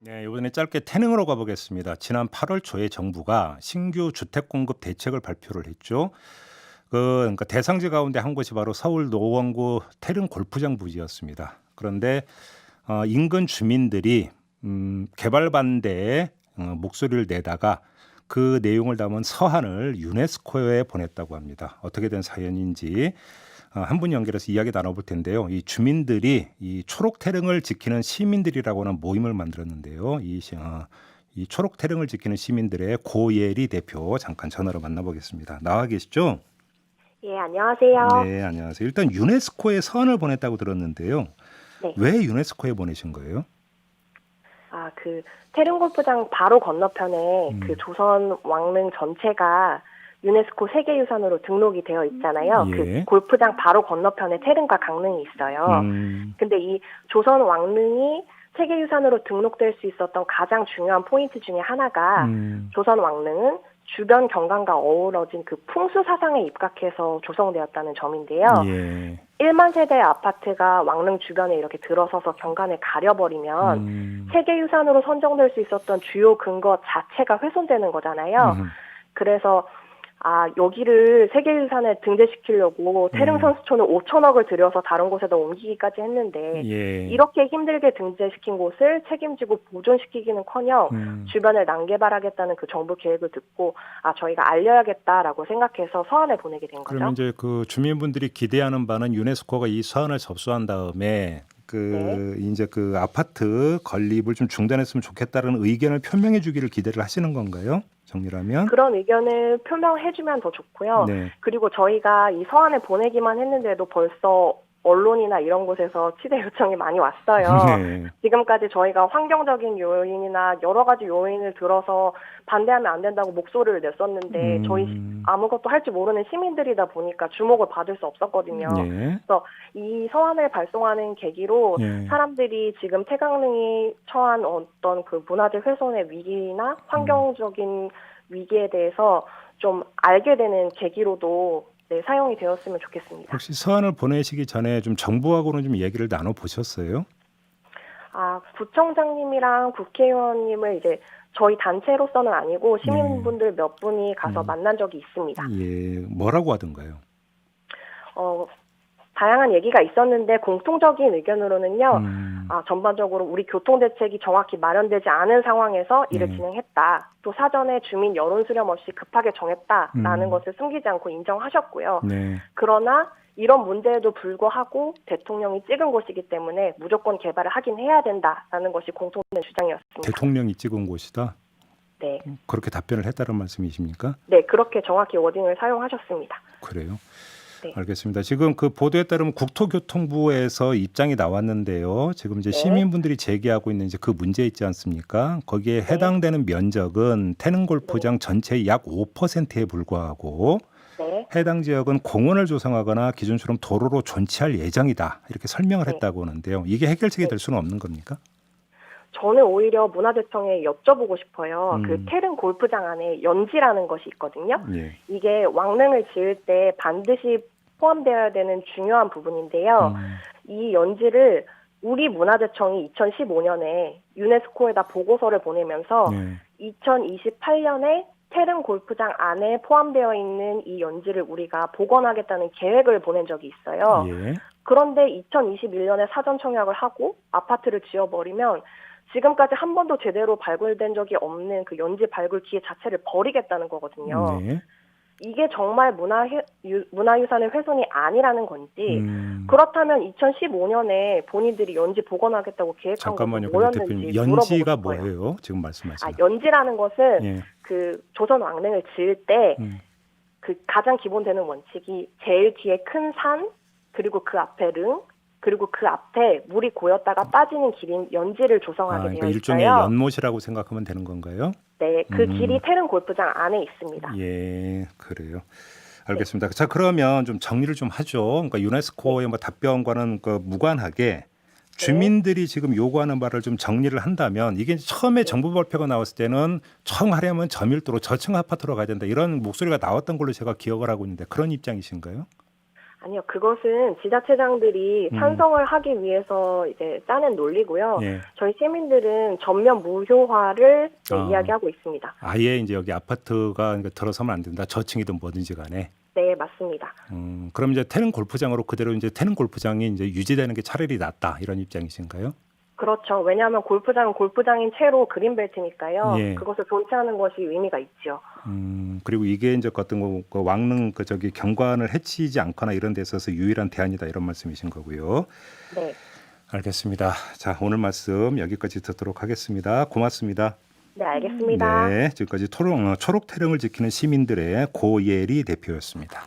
네, 이번에 짧게 태릉으로 가보겠습니다. 지난 8월 초에 정부가 신규 주택 공급 대책을 발표를 했죠. 그러니까 대상지 가운데 한 곳이 바로 서울 노원구 태릉 골프장 부지였습니다. 그런데 인근 주민들이 개발 반대에 목소리를 내다가 그 내용을 담은 서한을 유네스코에 보냈다고 합니다. 어떻게 된 사연인지 한 분 연결해서 이야기 나눠볼 텐데요. 이 주민들이 이 초록 태릉을 지키는 시민들이라고 하는 모임을 만들었는데요. 이 초록 태릉을 지키는 시민들의 고예리 대표 잠깐 전화로 만나보겠습니다. 나와 계시죠? 예, 안녕하세요. 네, 안녕하세요. 일단 유네스코에 서한을 보냈다고 들었는데요. 네. 왜 유네스코에 보내신 거예요? 그 태릉 골프장 바로 건너편에 그 조선 왕릉 전체가 유네스코 세계유산으로 등록이 되어 있잖아요. 예. 그 골프장 바로 건너편에 태릉과 강릉이 있어요. 근데 이 조선 왕릉이 세계유산으로 등록될 수 있었던 가장 중요한 포인트 중에 하나가 조선 왕릉은 주변 경관과 어우러진 그 풍수 사상에 입각해서 조성되었다는 점인데요. 예. 1만 세대의 아파트가 왕릉 주변에 이렇게 들어서서 경관을 가려버리면 세계유산으로 선정될 수 있었던 주요 근거 자체가 훼손되는 거잖아요. 그래서 여기를 세계유산에 등재시키려고 태릉 선수촌을 5천억을 들여서 다른 곳에다 옮기기까지 했는데 예. 이렇게 힘들게 등재시킨 곳을 책임지고 보존시키기는커녕 주변을 난개발하겠다는 그 정부 계획을 듣고 저희가 알려야겠다라고 생각해서 서한을 보내게 된 거죠. 그러면 이제 그 주민분들이 기대하는 바는 유네스코가 이 서한을 접수한 다음에 이제 그 아파트 건립을 좀 중단했으면 좋겠다는 의견을 표명해 주기를 기대를 하시는 건가요? 정리라면? 그런 의견을 표명해주면 더 좋고요. 네. 그리고 저희가 이 서한을 보내기만 했는데도 벌써 언론이나 이런 곳에서 취재 요청이 많이 왔어요. 네. 지금까지 저희가 환경적인 요인이나 여러 가지 요인을 들어서 반대하면 안 된다고 목소리를 냈었는데 저희 아무것도 할 줄 모르는 시민들이다 보니까 주목을 받을 수 없었거든요. 예. 그래서 이 서한을 발송하는 계기로 예. 사람들이 지금 태강릉이 처한 어떤 그 문화재 훼손의 위기나 환경적인 위기에 대해서 좀 알게 되는 계기로도 사용이 되었으면 좋겠습니다. 혹시 서한을 보내시기 전에 좀 정부하고는 좀 얘기를 나눠 보셨어요? 구청장님이랑 국회의원님을 이제 저희 단체로서는 아니고 시민분들 몇 분이 가서 만난 적이 있습니다. 예. 뭐라고 하던가요? 다양한 얘기가 있었는데 공통적인 의견으로는요. 전반적으로 우리 교통대책이 정확히 마련되지 않은 상황에서 이를 진행했다. 또 사전에 주민 여론 수렴 없이 급하게 정했다라는 것을 숨기지 않고 인정하셨고요. 네. 그러나 이런 문제에도 불구하고 대통령이 찍은 곳이기 때문에 무조건 개발을 하긴 해야 된다라는 것이 공통된 주장이었습니다. 대통령이 찍은 곳이다? 네. 그렇게 답변을 했다는 말씀이십니까? 네, 그렇게 정확히 워딩을 사용하셨습니다. 그래요? 네. 알겠습니다. 지금 그 보도에 따르면 국토교통부에서 입장이 나왔는데요. 지금 이제 시민분들이 제기하고 있는 이제 그 문제 있지 않습니까? 거기에 해당되는 면적은 태릉 골프장 전체의 약 5%에 불과하고 해당 지역은 공원을 조성하거나 기존처럼 도로로 존치할 예정이다. 이렇게 설명을 했다고 하는데요. 이게 해결책이 될 수는 없는 겁니까? 저는 오히려 문화재청에 여쭤보고 싶어요. 그 태릉 골프장 안에 연지라는 것이 있거든요. 예. 이게 왕릉을 지을 때 반드시 포함되어야 되는 중요한 부분인데요. 이 연지를 우리 문화재청이 2015년에 유네스코에다 보고서를 보내면서 2028년에 태릉 골프장 안에 포함되어 있는 이 연지를 우리가 복원하겠다는 계획을 보낸 적이 있어요. 예. 그런데 2021년에 사전 청약을 하고 아파트를 지어버리면 지금까지 한 번도 제대로 발굴된 적이 없는 그 연지 발굴 기회 자체를 버리겠다는 거거든요. 네. 이게 정말 문화유산의 훼손이 아니라는 건지 그렇다면 2015년에 본인들이 연지 복원하겠다고 계획한 잠깐만요. 것은 뭐였는지 대표님, 연지가 물어보고 싶어요. 뭐예요? 지금 말씀하신. 연지라는 것은 예. 그 조선 왕릉을 지을 때 그 가장 기본되는 원칙이 제일 뒤에 큰 산, 그리고 그 앞에 릉, 그리고 그 앞에 물이 고였다가 빠지는 길인 연지를 조성하게 되어 그러니까 있어요. 일종의 연못이라고 생각하면 되는 건가요? 네, 그 길이 태릉 골프장 안에 있습니다. 예, 그래요. 알겠습니다. 자, 그러면 좀 정리를 좀 하죠. 그러니까 유네스코의 뭐 답변과는 그 무관하게 주민들이 지금 요구하는 바를 좀 정리를 한다면 이게 처음에 정부 발표가 나왔을 때는 청하려면 저밀도로 저층 아파트로 가야 된다 이런 목소리가 나왔던 걸로 제가 기억을 하고 있는데 그런 입장이신가요? 아니요, 그것은 지자체장들이 찬성을 하기 위해서 이제 짜낸 논리고요. 예. 저희 시민들은 전면 무효화를 이야기하고 있습니다. 아예 이제 여기 아파트가 그러니까 들어서면 안 된다. 저층이든 뭐든지 간에. 네, 맞습니다. 그럼 이제 태릉 골프장으로 그대로 이제 태릉 골프장이 이제 유지되는 게 차라리 낫다 이런 입장이신가요? 그렇죠. 왜냐하면 골프장은 골프장인 채로 그린벨트니까요. 예. 그것을 존치하는 것이 의미가 있죠. 그리고 이게 이제 어떤 그 왕릉 그 저기 경관을 해치지 않거나 이런 데 있어서 유일한 대안이다 이런 말씀이신 거고요. 네. 알겠습니다. 자, 오늘 말씀 여기까지 듣도록 하겠습니다. 고맙습니다. 네, 알겠습니다. 네, 지금까지 초록 태릉을 지키는 시민들의 고예리 대표였습니다.